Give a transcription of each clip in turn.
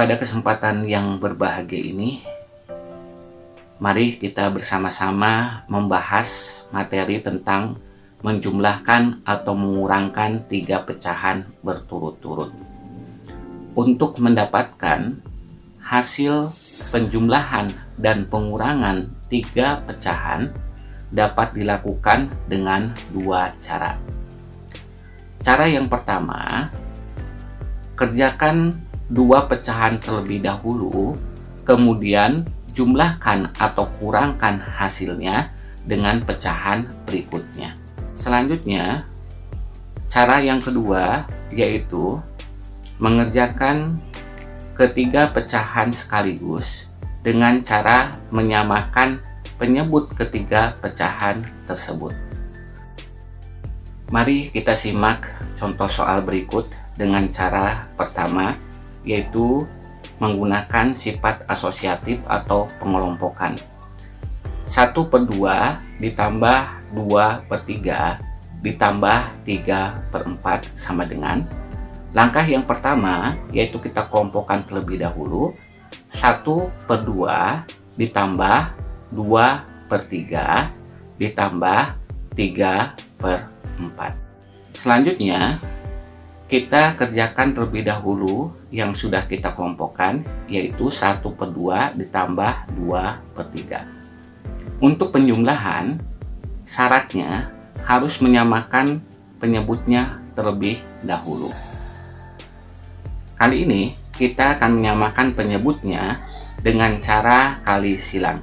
Pada kesempatan yang berbahagia ini, mari kita bersama-sama membahas materi tentang menjumlahkan atau mengurangkan 3 pecahan berturut-turut. Untuk mendapatkan hasil penjumlahan dan pengurangan 3 pecahan dapat dilakukan dengan 2 cara. Cara yang pertama, kerjakan 2 pecahan terlebih dahulu, kemudian jumlahkan atau kurangkan hasilnya dengan pecahan berikutnya. Selanjutnya, cara yang kedua yaitu mengerjakan ketiga pecahan sekaligus dengan cara menyamakan penyebut ketiga pecahan tersebut. Mari kita simak contoh soal berikut dengan cara pertama, yaitu menggunakan sifat asosiatif atau pengelompokan. 1/2 ditambah 2/3 ditambah 3/4 sama dengan, langkah yang pertama yaitu kita kelompokkan terlebih dahulu. 1/2 ditambah 2/3 ditambah 3/4. Selanjutnya kita kerjakan terlebih dahulu yang sudah kita kelompokkan, yaitu 1/2 ditambah 2/3. Untuk penjumlahan, syaratnya harus menyamakan penyebutnya terlebih dahulu. Kali ini kita akan menyamakan penyebutnya dengan cara kali silang.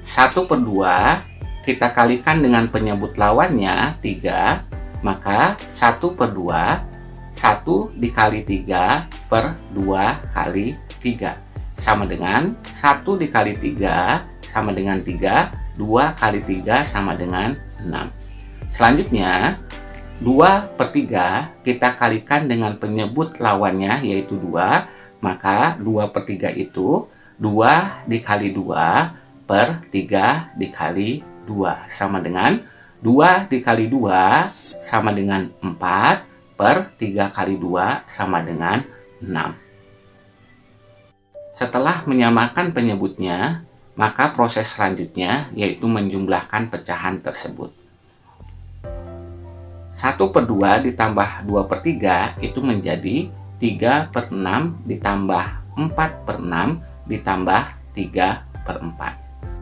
1/2 kita kalikan dengan penyebut lawannya 3, maka 1/2 1 dikali 3/2 kali 3 sama dengan 1 dikali 3 sama dengan 3, 2 kali 3 sama dengan 6. Selanjutnya 2/3 kita kalikan dengan penyebut lawannya yaitu 2, maka 2/3 itu 2 dikali 2/3 dikali 2 sama dengan 2 dikali 2 sama dengan 4/3 kali 2 sama dengan 6. Setelah menyamakan penyebutnya, maka proses selanjutnya yaitu menjumlahkan pecahan tersebut. 1/2 ditambah 2/3 itu menjadi 3/6 ditambah 4/6 ditambah 3/4.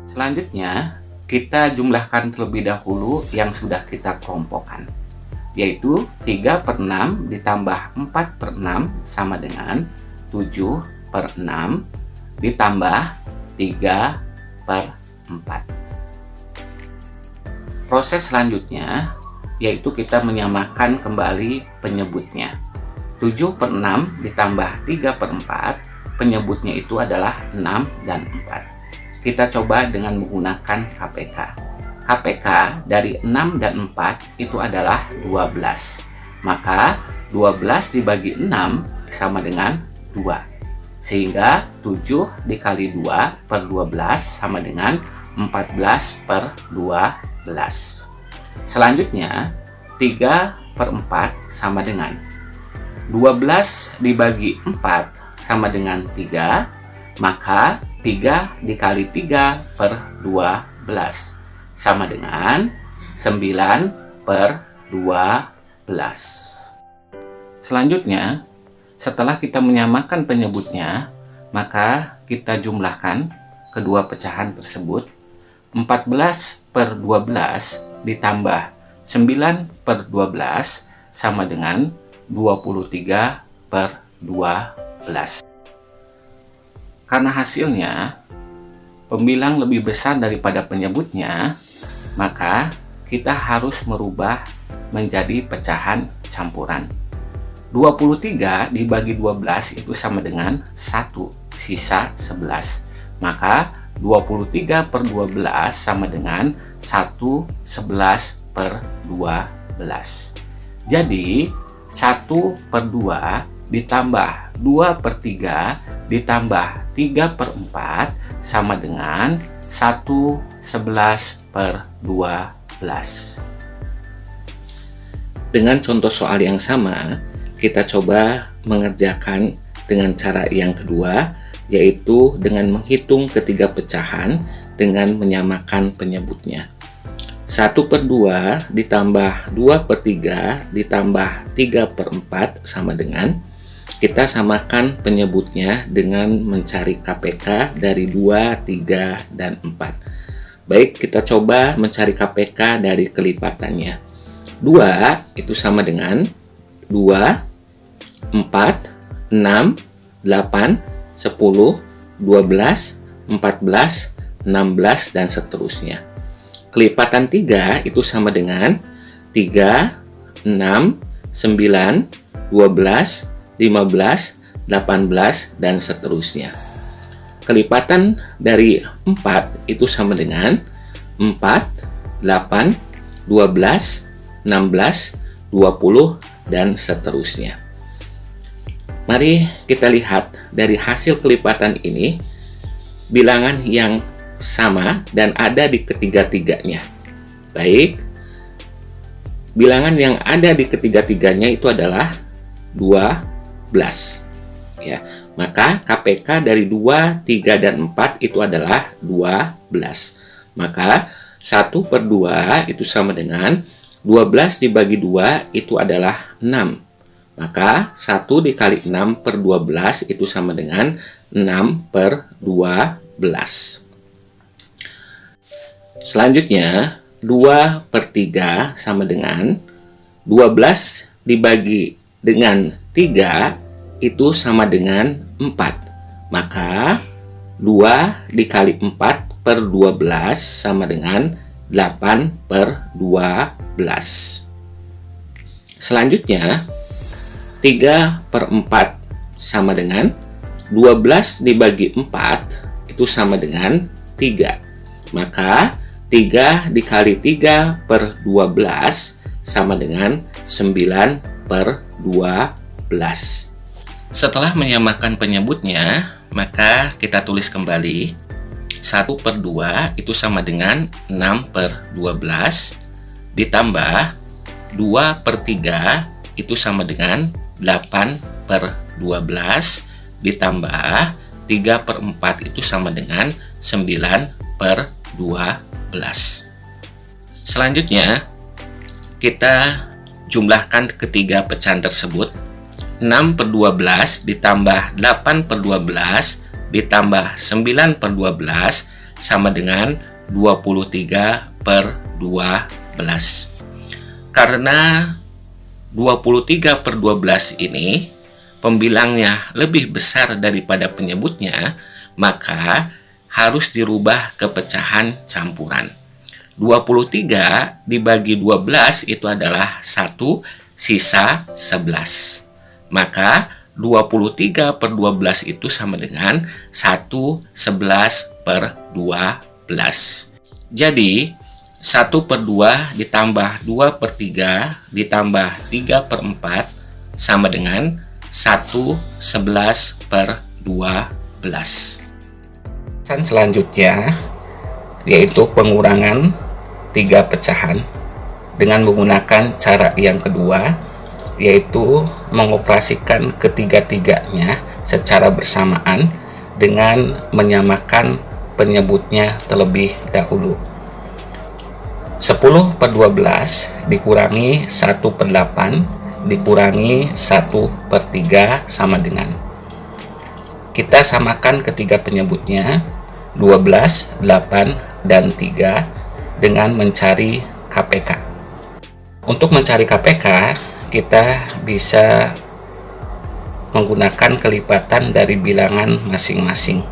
Selanjutnya, kita jumlahkan terlebih dahulu yang sudah kita kelompokkan, yaitu 3/6 ditambah 4/6 sama dengan 7/6 ditambah 3/4. Proses selanjutnya yaitu kita menyamakan kembali penyebutnya. 7/6 ditambah 3/4, penyebutnya itu adalah 6 dan 4. Kita coba dengan menggunakan KPK. KPK dari 6 dan 4 itu adalah 12. Maka 12 dibagi 6 sama dengan 2. Sehingga 7 dikali 2/12 sama dengan 14/12. Selanjutnya 3/4 sama dengan 12 dibagi 4 sama dengan 3. Maka 3 dikali 3/12 sama dengan 9/12. Selanjutnya, setelah kita menyamakan penyebutnya, maka kita jumlahkan kedua pecahan tersebut. 14/12 ditambah 9/12 sama dengan 23/12. Karena hasilnya pembilang lebih besar daripada penyebutnya, maka kita harus merubah menjadi pecahan campuran. 23 dibagi 12 itu sama dengan 1, sisa 11. Maka 23/12 sama dengan 1/11/12. Jadi 1/2 ditambah 2/3 ditambah 3/4 sama dengan 1/11/12. Dengan contoh soal yang sama, kita coba mengerjakan dengan cara yang kedua, yaitu dengan menghitung ketiga pecahan dengan menyamakan penyebutnya. 1/2 ditambah 2/3 ditambah 3/4 sama dengan, kita samakan penyebutnya dengan mencari KPK dari 2, 3, dan 4. Baik, kita coba mencari KPK dari kelipatannya. 2 itu sama dengan 2, 4, 6, 8, 10, 12, 14, 16, dan seterusnya. Kelipatan 3 itu sama dengan 3, 6, 9, 12, 15, 18, dan seterusnya. Kelipatan dari 4 itu sama dengan 4, 8, 12, 16, 20, dan seterusnya. Mari kita lihat dari hasil kelipatan ini, bilangan yang sama dan ada di ketiga-tiganya. Baik, bilangan yang ada di ketiga-tiganya itu adalah 12. Ya, maka KPK dari 2, 3, dan 4 itu adalah 12. Maka 1/2 itu sama dengan 12 dibagi 2 itu adalah 6. Maka 1 dikali 6/12 itu sama dengan 6/12. Selanjutnya, 2/3 sama dengan 12 dibagi dengan 3 itu sama dengan 4. Maka 2 dikali 4/12 sama dengan 8/12. Selanjutnya, 3/4 sama dengan 12 dibagi 4 itu sama dengan 3. Maka 3 dikali 3/12 sama dengan 9/12. Setelah menyamakan penyebutnya, maka kita tulis kembali 1/2 itu sama dengan 6/12 ditambah 2/3 itu sama dengan 8/12 ditambah 3/4 itu sama dengan 9/12. Selanjutnya, kita jumlahkan ketiga pecahan tersebut. 6/12 ditambah 8/12 ditambah 9/12 sama dengan 23/12. Karena 23/12 ini pembilangnya lebih besar daripada penyebutnya, maka harus dirubah ke pecahan campuran. 23 dibagi 12 itu adalah 1, sisa 11. Maka 23/12 itu sama dengan 1/11/12. Jadi 1/2 ditambah 2/3 ditambah 3/4 sama dengan 1/11/12. Dan selanjutnya yaitu pengurangan 3 pecahan dengan menggunakan cara yang kedua, yaitu mengoperasikan ketiga-tiganya secara bersamaan dengan menyamakan penyebutnya terlebih dahulu. 10/12 dikurangi 1/8 dikurangi 1/3 sama dengan, kita samakan ketiga penyebutnya 12, 8, dan 3 dengan mencari KPK. Untuk mencari KPK, kita bisa menggunakan kelipatan dari bilangan masing-masing.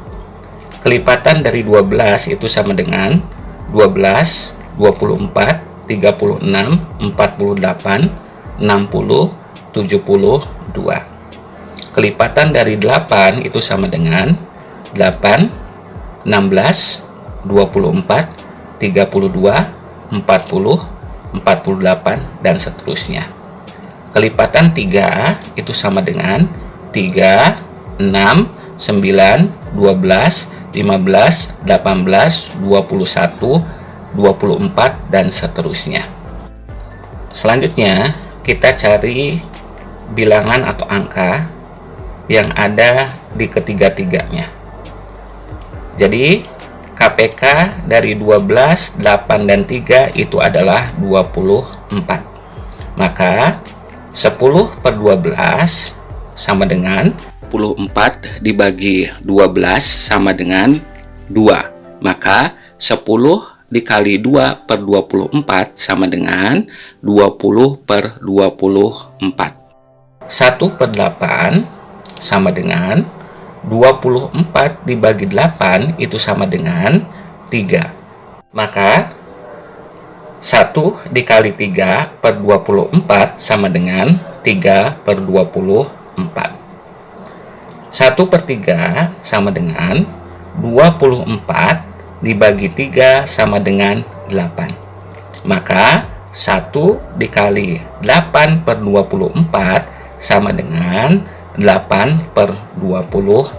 Kelipatan dari 12 itu sama dengan 12, 24, 36, 48, 60, 72. Kelipatan dari 8 itu sama dengan 8, 16, 24, 32, 40, 48, dan seterusnya. Kelipatan 3 itu sama dengan 3, 6, 9, 12, 15, 18, 21, 24, dan seterusnya. Selanjutnya, kita cari bilangan atau angka yang ada di ketiga-tiganya. Jadi KPK dari 12, 8, dan 3 itu adalah 24. Maka 10 per 12 sama dengan 24 dibagi 12 sama dengan 2. Maka 10 dikali 2 per 24 sama dengan 20 per 24. 1 per 8 sama dengan 24 dibagi 8 itu sama dengan 3. Maka 1 dikali 3 per 24 sama dengan 3 per 24. 1 per 3 sama dengan 24 dibagi 3 sama dengan 8. Maka 1 dikali 8 per 24 sama dengan 8 per 24.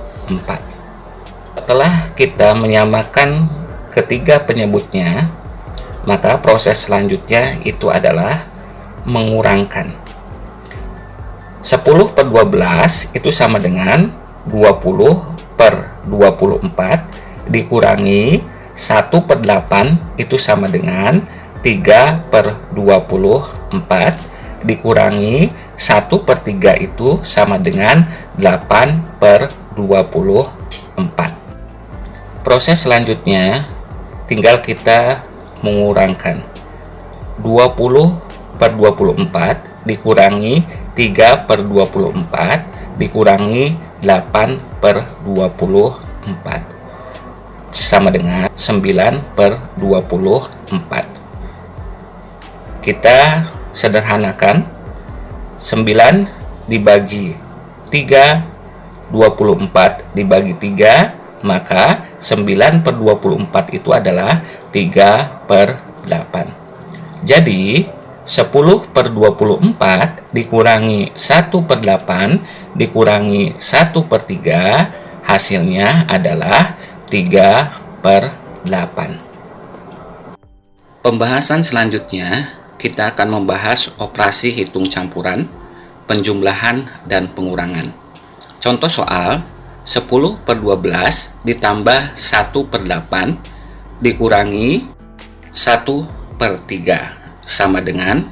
Setelah kita menyamakan ketiga penyebutnya, maka proses selanjutnya itu adalah mengurangkan. 10 per 12 itu sama dengan 20 per 24 dikurangi 1 per 8 itu sama dengan 3 per 24 dikurangi 1 per 3 itu sama dengan 8 per 24. Proses selanjutnya tinggal kita mengurangkan. 20 per 24 dikurangi 3 per 24 dikurangi 8 per 24 sama dengan 9 per 24. Kita sederhanakan. 9 dibagi 3, 24 dibagi 3, maka 9 per 24 itu adalah 3 per 8. Jadi 10 per 24 dikurangi 1 per 8 dikurangi 1 per 3 hasilnya adalah 3 per 8. Pembahasan selanjutnya kita akan membahas operasi hitung campuran, penjumlahan, dan pengurangan. Contoh soal 10 per 12 ditambah 1 per 8 dikurangi 1 per 3 sama dengan.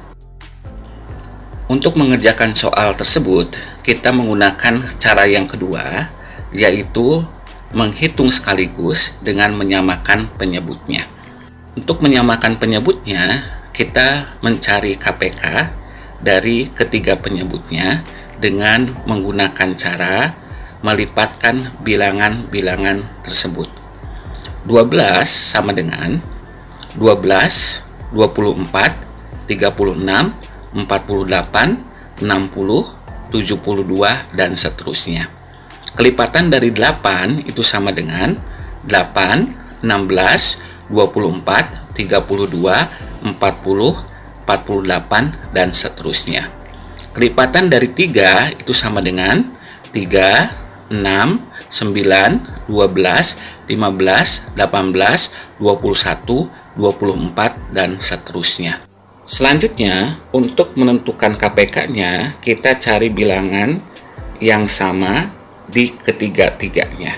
Untuk mengerjakan soal tersebut, kita menggunakan cara yang kedua, yaitu menghitung sekaligus dengan menyamakan penyebutnya. Untuk menyamakan penyebutnya, kita mencari KPK dari ketiga penyebutnya dengan menggunakan cara melipatkan bilangan-bilangan tersebut. 12 sama dengan 12, 24, 36, 48, 60, 72, dan seterusnya. Kelipatan dari 8 itu sama dengan 8, 16, 24, 32, 40, 48, dan seterusnya. Kelipatan dari 3 itu sama dengan 3, 6, 9, 12, 15, 18, 21, 24, dan seterusnya. Selanjutnya, untuk menentukan KPK-nya, kita cari bilangan yang sama di ketiga-tiganya.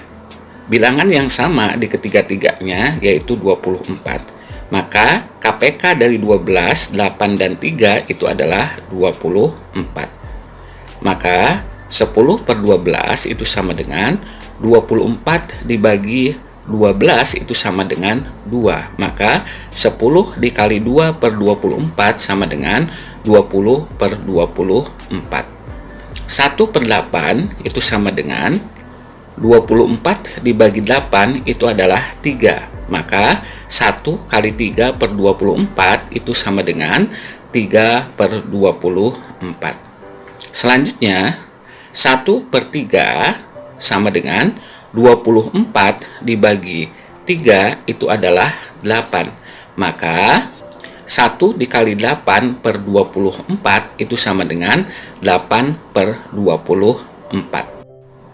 Bilangan yang sama di ketiga-tiganya yaitu 24. Maka KPK dari 12, 8, dan 3 itu adalah 24. Maka 10 per 12 itu sama dengan 24 dibagi 12 itu sama dengan 2. Maka 10 dikali 2 per 24 sama dengan 20 per 24. 1 per 8 itu sama dengan 24 dibagi 8 itu adalah 3. Maka 1 kali 3 per 24 itu sama dengan 3 per 24. Selanjutnya 1 per 3 sama dengan 24 dibagi 3 itu adalah 8. Maka 1 dikali 8 per 24 itu sama dengan 8 per 24.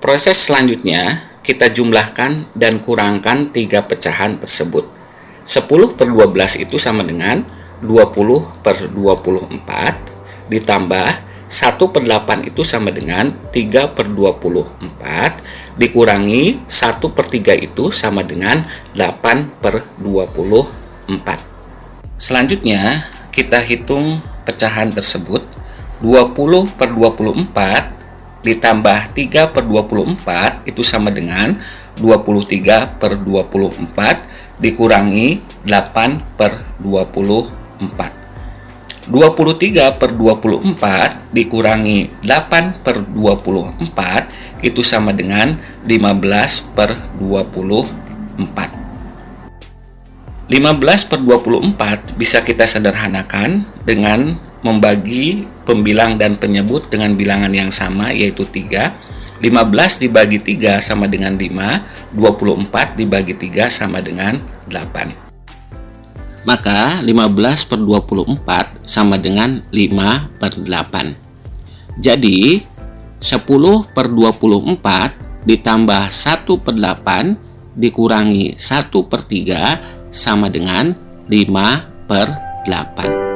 Proses selanjutnya kita jumlahkan dan kurangkan 3 pecahan tersebut. 10 per 12 itu sama dengan 20 per 24 ditambah 1 per 8 itu sama dengan 3 per 24 dikurangi 1 per 3 itu sama dengan 8 per 24. Selanjutnya, kita hitung pecahan tersebut. 20 per 24 ditambah 3 per 24 itu sama dengan 23 per 24 dikurangi 8 per 24. 23 per 24 dikurangi 8 per 24 itu sama dengan 15 per 24. 15 per 24 bisa kita sederhanakan dengan membagi pembilang dan penyebut dengan bilangan yang sama, yaitu 3. 15 dibagi 3 sama dengan 5, 24 dibagi 3 sama dengan 8. Maka 15 per 24 sama dengan 5 per 8. Jadi 10 per 24 ditambah 1 per 8 dikurangi 1 per 3 sama dengan 5 per 8.